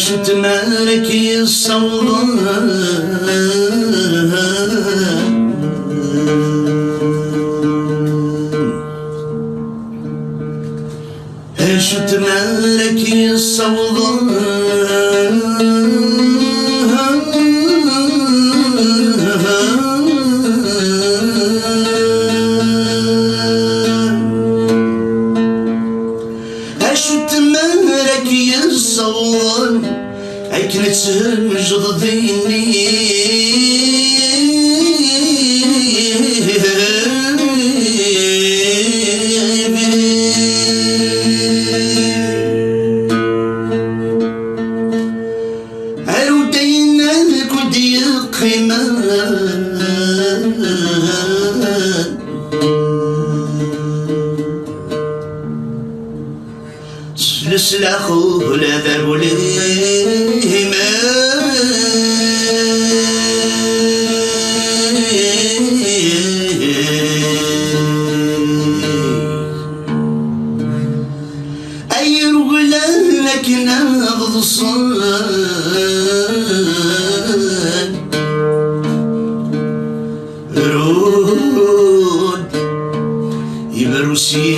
شفت مالك يصور شفت مالك يصور كنت سمجد ذيني عرو دينا كودي قيمة سلسلة لا ذا وليما أي رجلا لكن نغض الصاد رود يبروسي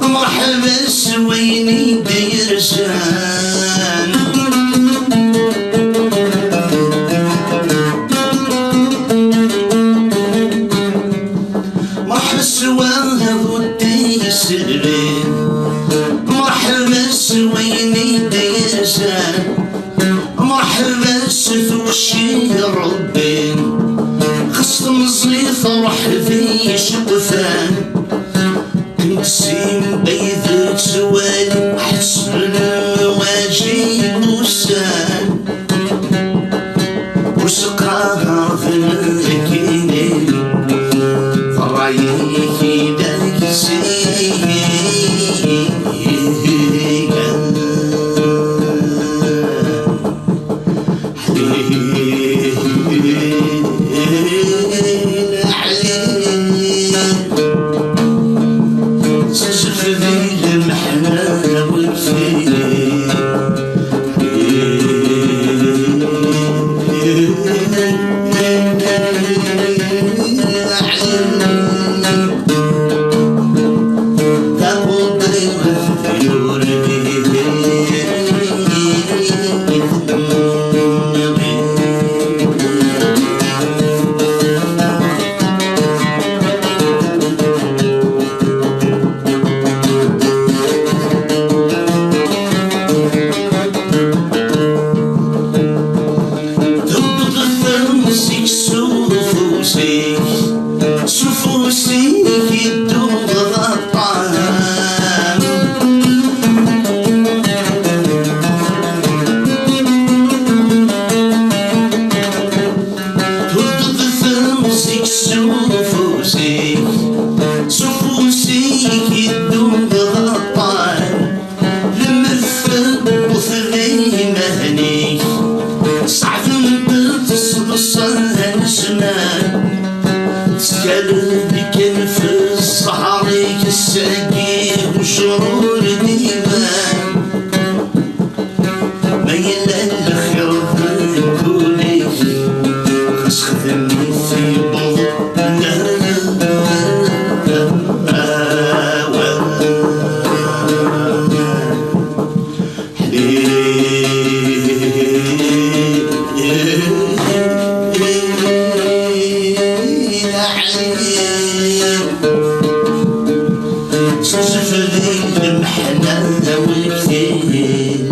مرحبا سويني ديرسان مرحبا سواه ودي سلبين مرحبا سويني ديرسان مرحبا ستوشي ربي خص مزيف روح في شقفان نسيم بيذك سوالي حسن واجي بوسان وسقاها في الكيني فرايكي داك قلبي كان في الصحراء كالساقي وشرور ديوان ميل الخير كولي خاص خدمني في بوض لا سفري المحنة وكثير